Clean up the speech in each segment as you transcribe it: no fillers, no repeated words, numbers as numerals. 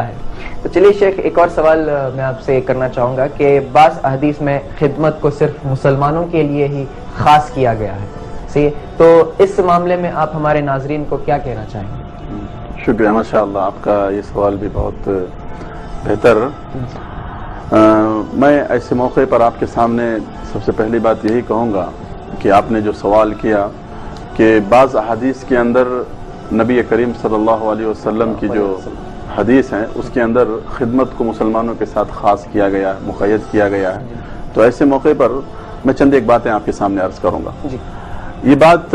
ہے. تو چلیے شیخ، ایک اور سوال میں آپ سے کرنا چاہوں گا کہ بعض احادیث میں خدمت کو صرف مسلمانوں کے لیے ہی خاص کیا گیا ہے، صحیح؟ تو اس معاملے میں آپ ہمارے ناظرین کو کیا کہنا چاہیں گے؟ شکریہ، ماشاءاللہ آپ کا یہ سوال بھی بہت بہتر. میں ایسے موقع پر آپ کے سامنے سب سے پہلی بات یہی کہوں گا کہ آپ نے جو سوال کیا کہ بعض احادیث کے اندر نبی کریم صلی اللہ علیہ وسلم کی جو حدیث ہیں اس کے اندر خدمت کو مسلمانوں کے ساتھ خاص کیا گیا ہے، مقید کیا گیا ہے. تو ایسے موقع پر میں چند ایک باتیں آپ کے سامنے عرض کروں گا. یہ بات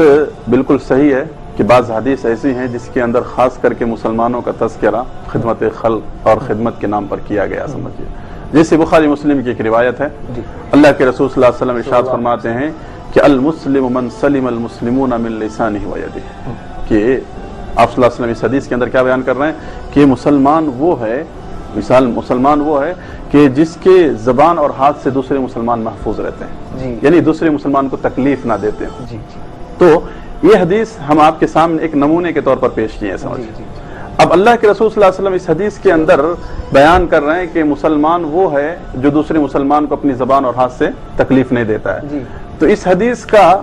بالکل صحیح ہے کہ بعض حدیث ایسی ہیں جس کے اندر خاص کر کے مسلمانوں کا تذکرہ خدمت خلق اور خدمت کے نام پر کیا گیا. سمجھیے جیسے بخاری مسلم کی ایک روایت ہے، اللہ کے رسول صلی اللہ علیہ وسلم ارشاد فرماتے ہیں کہ المسلم من سلم المسلمون من لسانہ و یدہ، کہ آپ صلی اللہ علیہ وسلم اس حدیث کے اندر کیا بیان کر رہے ہیں کہ مسلمان وہ ہے، مسلمان وہ ہے کہ جس کے زبان اور ہاتھ سے دوسرے مسلمان محفوظ رہتے ہیں، یعنی دوسرے مسلمان کو تکلیف نہ دیتے ہیں. تو یہ حدیث ہم آپ کے سامنے ایک نمونے کے طور پر پیش کیے ہیں. سمجھیے اب اللہ کے رسول صلی اللہ علیہ وسلم اس حدیث کے اندر بیان کر رہے ہیں کہ مسلمان وہ ہے جو دوسرے مسلمان کو اپنی زبان اور ہاتھ سے تکلیف نہیں دیتا ہے. تو اس حدیث کا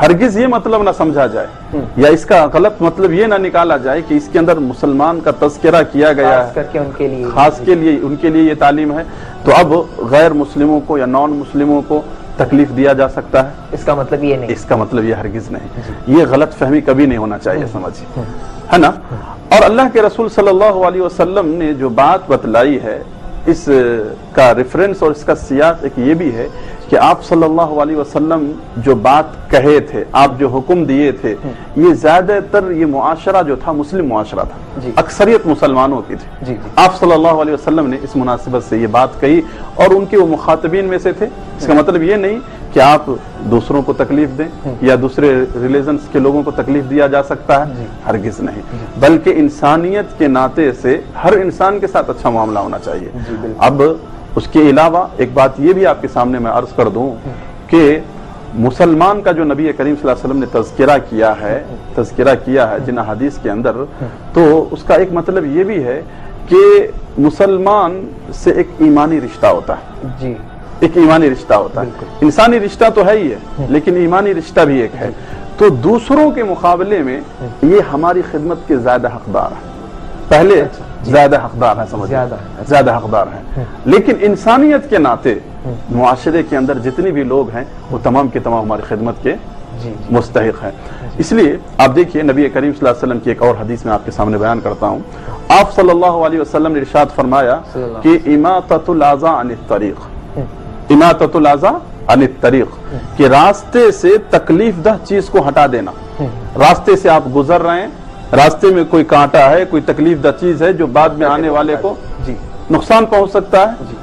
ہرگز یہ مطلب نہ سمجھا جائے یا اس کا غلط مطلب یہ نہ نکالا جائے کہ اس کے اندر مسلمان کا تذکرہ کیا گیا ہے خاص کے لیے ان کے لیے یہ تعلیم ہے تو اب غیر مسلموں کو یا نان مسلموں کو تکلیف دیا جا سکتا ہے. اس کا مطلب یہ نہیں، اس کا مطلب یہ ہرگز نہیں. یہ غلط فہمی کبھی نہیں ہونا چاہیے. سمجھیے ہے نا. اور اللہ کے رسول صلی اللہ علیہ وسلم نے جو بات بتلائی ہے اس کا ریفرنس اور اس کا سیاق ایک یہ بھی ہے کہ آپ صلی اللہ علیہ وسلم جو بات کہے تھے، آپ جو حکم دیے تھے، یہ زیادہ تر یہ معاشرہ جو تھا مسلم معاشرہ تھا، اکثریت مسلمانوں کی تھی. آپ صلی اللہ علیہ وسلم نے اس مناسبت سے یہ بات کہی اور ان کے وہ مخاطبین میں سے تھے. اس کا مطلب یہ نہیں کہ آپ دوسروں کو تکلیف دیں یا دوسرے ریلیجنز کے لوگوں کو تکلیف دیا جا سکتا ہے، ہرگز نہیں. بلکہ انسانیت کے ناطے سے ہر انسان کے ساتھ اچھا معاملہ ہونا چاہیے. اب اس کے علاوہ ایک بات یہ بھی آپ کے سامنے میں عرض کر دوں کہ مسلمان کا جو نبی کریم صلی اللہ علیہ وسلم نے تذکرہ کیا ہے جن حدیث کے اندر، تو اس کا ایک مطلب یہ بھی ہے کہ مسلمان سے ایک ایمانی رشتہ ہوتا ہے. ایک ایمانی رشتہ ہوتا ہے. انسانی رشتہ تو ہے ہی ہے لیکن ایمانی رشتہ بھی ایک ہے. تو دوسروں کے مقابلے میں یہ ہماری خدمت کے زیادہ حقدار ہے. پہلے زیادہ حقدار ہے، سمجھیں زیادہ حقدار ہیں. لیکن انسانیت کے ناطے معاشرے کے اندر جتنی بھی لوگ ہیں وہ تمام کے تمام ہماری خدمت کے مستحق ہیں. اس لیے آپ دیکھیے نبی کریم صلی اللہ علیہ وسلم کی ایک اور حدیث میں آپ کے سامنے بیان کرتا ہوں. آپ صلی اللہ علیہ وسلم نے ارشاد فرمایا کہ اماطۃ الاذى عن الطریق، اماطۃ الاذى عن الطریق، کہ راستے سے تکلیف دہ چیز کو ہٹا دینا. راستے سے آپ گزر رہے ہیں، راستے میں کوئی کانٹا ہے، کوئی تکلیف دہ چیز ہے جو بعد میں آنے والے کو نقصان پہنچ سکتا ہے.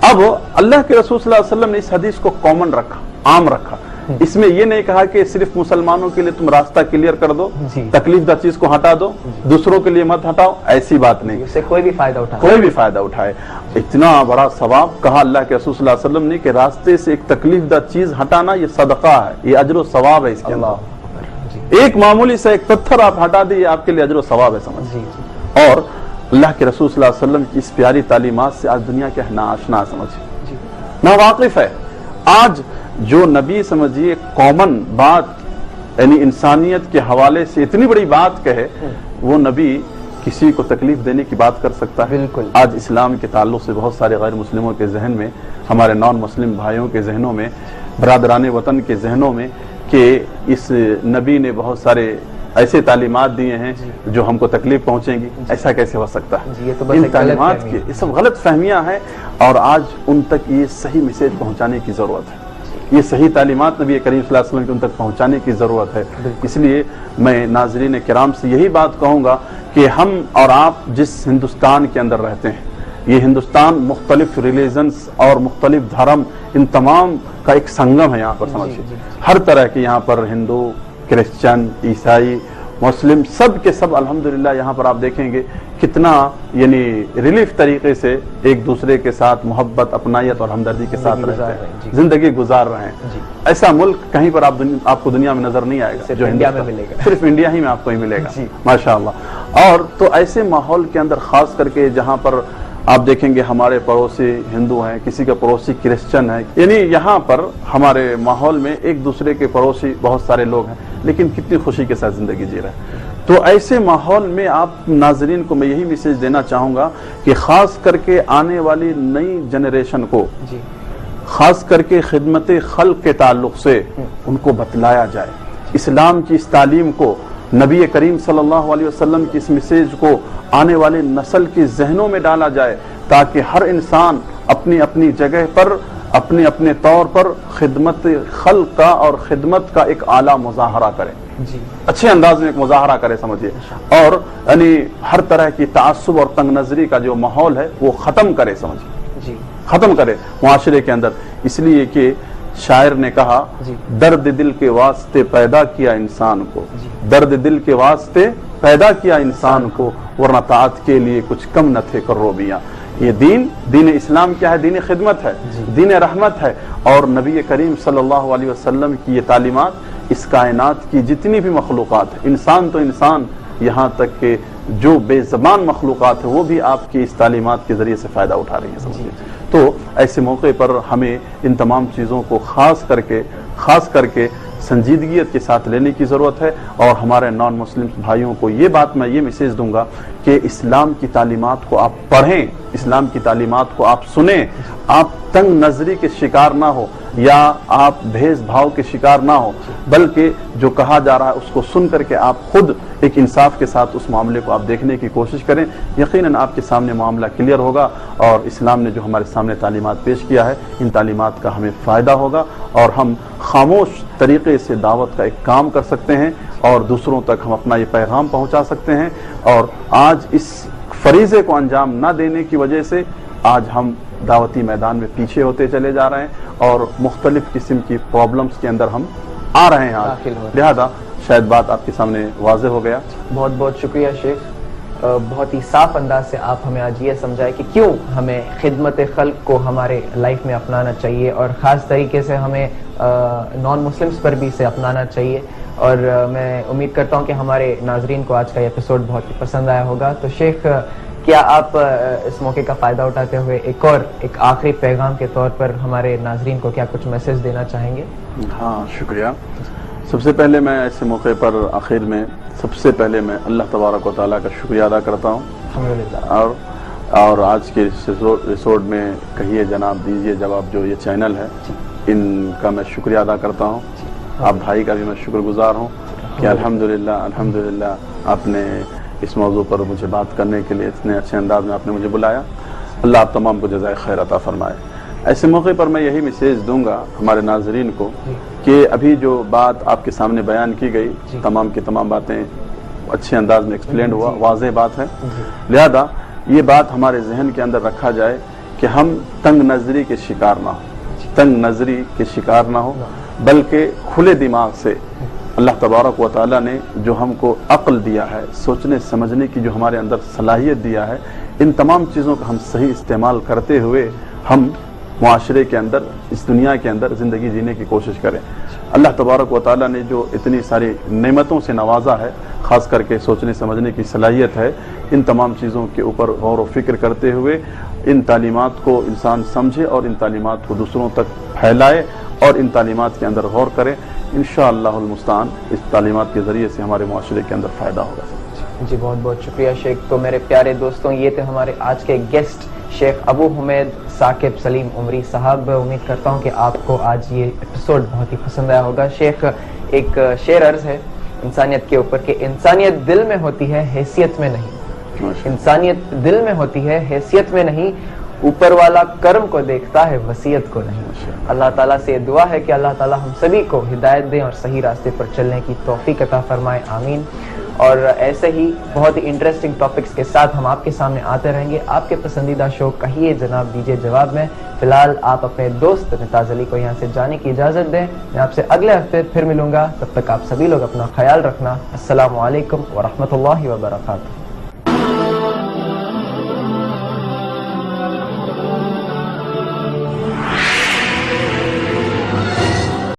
اب اللہ کے رسول صلی اللہ علیہ وسلم نے اس حدیث کو کامن رکھا، عام رکھا. اس میں یہ نہیں کہا کہ صرف مسلمانوں کے لیے تم راستہ کلیئر کر دو، تکلیف دہ چیز کو ہٹا دو، دوسروں کے لیے مت ہٹاؤ. ایسی بات نہیں، اس سے کوئی بھی فائدہ اٹھائے. اتنا بڑا ثواب کہا اللہ کے رسول صلی اللہ علیہ وسلم نے کہ راستے سے ایک تکلیف دہ چیز ہٹانا یہ صدقہ ہے، یہ اجر و ثواب ہے. اس کے اندر ایک معمولی سے ایک پتھر آپ ہٹا دیے، آپ کے لیے اجر و ثواب ہے. سمجھ اور اللہ کے رسول صلی اللہ علیہ وسلم کی اس پیاری تعلیمات سے آج دنیا کیا نا آشنا، سمجھے نا واقف ہے. آج جو نبی سمجھیے کامن بات یعنی انسانیت کے حوالے سے اتنی بڑی بات کہے، وہ نبی کسی کو تکلیف دینے کی بات کر سکتا ہے. آج اسلام کے تعلق سے بہت سارے غیر مسلموں کے ذہن میں، ہمارے نان مسلم بھائیوں کے ذہنوں میں، برادران وطن کے ذہنوں میں کہ اس نبی نے بہت سارے ایسے تعلیمات دیے ہیں جو ہم کو تکلیف پہنچیں گی. ایسا کیسے ہو سکتا ہے؟ ان تعلیمات کی یہ سب غلط فہمیاں ہیں اور آج ان تک یہ صحیح میسیج پہنچانے کی ضرورت ہے. یہ صحیح تعلیمات نبی کریم صلی اللہ علیہ وسلم کی ان تک پہنچانے کی ضرورت ہے. اس لیے میں ناظرین کرام سے یہی بات کہوں گا کہ ہم اور آپ جس ہندوستان کے اندر رہتے ہیں، یہ ہندوستان مختلف ریلیجنز اور مختلف دھرم ان تمام کا ایک سنگم ہے. یہاں پر سمجھیے ہر طرح کے یہاں پر ہندو، کرسچن، عیسائی، مسلم سب کے سب الحمدللہ یہاں پر آپ دیکھیں گے کتنا یعنی ریلیف طریقے سے ایک دوسرے کے ساتھ محبت، اپنائیت اور ہمدردی کے ساتھ رہتے ہیں، زندگی گزار رہے ہیں. ایسا ملک کہیں پر آپ کو دنیا میں نظر نہیں آئے گا جو انڈیا میں ملے گا، صرف انڈیا ہی میں آپ کو ہی ملے گا. ماشاءاللہ. اور تو ایسے ماحول کے اندر خاص کر کے جہاں پر آپ دیکھیں گے ہمارے پڑوسی ہندو ہیں، کسی کا پڑوسی کرسچن ہے، یعنی یہاں پر ہمارے ماحول میں ایک دوسرے کے پڑوسی بہت سارے لوگ ہیں، لیکن کتنی خوشی کے ساتھ زندگی جی رہے ہیں. تو ایسے ماحول میں آپ ناظرین کو میں یہی میسج دینا چاہوں گا کہ خاص کر کے آنے والی نئی جنریشن کو خاص کر کے خدمت خلق کے تعلق سے ان کو بتلایا جائے، اسلام کی اس تعلیم کو، نبی کریم صلی اللہ علیہ وسلم کی اس میسیج کو آنے والے نسل کے ذہنوں میں ڈالا جائے، تاکہ ہر انسان اپنی اپنی جگہ پر اپنے اپنے طور پر خدمت خلق کا اور خدمت کا ایک اعلیٰ مظاہرہ کرے، اچھے انداز میں ایک مظاہرہ کرے سمجھیے، اور یعنی ہر طرح کی تعصب اور تنگ نظری کا جو ماحول ہے وہ ختم کرے، سمجھیے ختم کرے معاشرے کے اندر. اس لیے کہ شاعر نے کہا درد دل کے واسطے پیدا کیا انسان کو، درد دل کے واسطے پیدا کیا انسان کو، ورنہ طاعت کے لیے کچھ کم نہ تھے کروبیاں. یہ دین اسلام کیا ہے؟ دین خدمت ہے، دین رحمت ہے. اور نبی کریم صلی اللہ علیہ وسلم کی یہ تعلیمات اس کائنات کی جتنی بھی مخلوقات ہیں، انسان تو انسان، یہاں تک کہ جو بے زبان مخلوقات ہیں وہ بھی آپ کی اس تعلیمات کے ذریعے سے فائدہ اٹھا رہی ہیں سمجھیے. تو ایسے موقع پر ہمیں ان تمام چیزوں کو خاص کر کے سنجیدگیت کے ساتھ لینے کی ضرورت ہے. اور ہمارے نان مسلم بھائیوں کو یہ میسیج دوں گا کہ اسلام کی تعلیمات کو آپ پڑھیں، اسلام کی تعلیمات کو آپ سنیں، آپ تنگ نظری کے شکار نہ ہو یا آپ بھیس بھاؤ کے شکار نہ ہو، بلکہ جو کہا جا رہا ہے اس کو سن کر کے آپ خود ایک انصاف کے ساتھ اس معاملے کو آپ دیکھنے کی کوشش کریں. یقیناً آپ کے سامنے معاملہ کلیئر ہوگا، اور اسلام نے جو ہمارے سامنے تعلیمات پیش کیا ہے ان تعلیمات کا ہمیں فائدہ ہوگا، اور ہم خاموش طریقے سے دعوت کا ایک کام کر سکتے ہیں، اور دوسروں تک ہم اپنا یہ پیغام پہنچا سکتے ہیں. اور آج اس فریضے کو انجام نہ دینے کی وجہ سے آج ہم دعوتی میدان میں پیچھے ہوتے چلے جا رہے ہیں، اور مختلف قسم کی پرابلمز کے اندر ہم آ رہے ہیں. لہذا شاید بات آپ کے سامنے واضح ہو گیا. بہت بہت شکریہ شیخ. بہت ہی صاف انداز سے آپ ہمیں آج یہ سمجھائے کہ کیوں ہمیں خدمت خلق کو ہمارے لائف میں اپنانا چاہیے، اور خاص طریقے سے ہمیں نان مسلمز پر بھی اسے اپنانا چاہیے. اور میں امید کرتا ہوں کہ ہمارے ناظرین کو آج کا یہ ایپیسوڈ بہت ہی پسند آیا ہوگا. تو شیخ، کیا آپ اس موقع کا فائدہ اٹھاتے ہوئے ایک آخری پیغام کے طور پر ہمارے ناظرین کو کیا کچھ میسج دینا چاہیں گے؟ ہاں، شکریہ. سب سے پہلے میں ایسے موقع پر آخر میں سب سے پہلے میں اللہ تبارک و تعالیٰ کا شکریہ ادا کرتا ہوں. الحمدللہ. اور آج کے ایپیسوڈ میں کہیے جناب دیجیے جواب جو یہ چینل ہے ان کا میں شکریہ ادا کرتا ہوں. آپ بھائی کا بھی میں شکر گزار ہوں کہ الحمدللہ آپ نے اس موضوع پر مجھے بات کرنے کے لیے اتنے اچھے انداز میں آپ نے مجھے بلایا. اللہ آپ تمام کو جزائے خیر عطا فرمائے. ایسے موقع پر میں یہی میسیج دوں گا ہمارے ناظرین کو کہ ابھی جو بات آپ کے سامنے بیان کی گئی تمام کی تمام باتیں اچھے انداز میں ایکسپلینڈ ہوا، واضح بات ہے. لہذا یہ بات ہمارے ذہن کے اندر رکھا جائے کہ ہم تنگ نظری کے شکار نہ ہو، بلکہ کھلے دماغ سے اللہ تبارک و تعالیٰ نے جو ہم کو عقل دیا ہے، سوچنے سمجھنے کی جو ہمارے اندر صلاحیت دیا ہے، ان تمام چیزوں کا ہم صحیح استعمال کرتے ہوئے ہم معاشرے کے اندر، اس دنیا کے اندر زندگی جینے کی کوشش کریں. اللہ تبارک و تعالیٰ نے جو اتنی ساری نعمتوں سے نوازا ہے، خاص کر کے سوچنے سمجھنے کی صلاحیت ہے، ان تمام چیزوں کے اوپر غور و فکر کرتے ہوئے ان تعلیمات کو انسان سمجھے اور ان تعلیمات کو دوسروں تک پھیلائے اور ان تعلیمات کے اندر غور کرے. انشاءاللہ المستعان اس تعلیمات کے ذریعے سے ہمارے معاشرے کے اندر فائدہ ہوگا. جی بہت بہت شکریہ شیخ. تو میرے پیارے دوستوں، یہ تھے ہمارے آج کے گیسٹ شیخ ابو حمید ثاقب سلیم عمری صاحب. امید کرتا ہوں کہ آپ کو آج یہ ایپیسوڈ بہت ہی پسند آیا ہوگا. شیخ ایک شعر عرض ہے انسانیت کے اوپر کہ انسانیت دل میں ہوتی ہے حیثیت میں نہیں، انسانیت دل میں ہوتی ہے حیثیت میں نہیں، اوپر والا کرم کو دیکھتا ہے وصیت کو نہیں. اللہ تعالیٰ سے دعا ہے کہ اللہ تعالیٰ ہم سبھی کو ہدایت دیں اور صحیح راستے پر چلنے کی توفیق عطا فرمائے. آمین. اور ایسے ہی بہت ہی انٹرسٹنگ ٹاپکس کے ساتھ ہم آپ کے سامنے آتے رہیں گے. آپ کے پسندیدہ شو کہیے جناب دیجیے جواب میں فی الحال آپ اپنے دوست ممتاز علی کو یہاں سے جانے کی اجازت دیں. میں آپ سے اگلے ہفتے پھر ملوں گا. تب تک آپ سبھی لوگ اپنا خیال رکھنا. السلام علیکم ورحمۃ اللہ وبرکاتہ.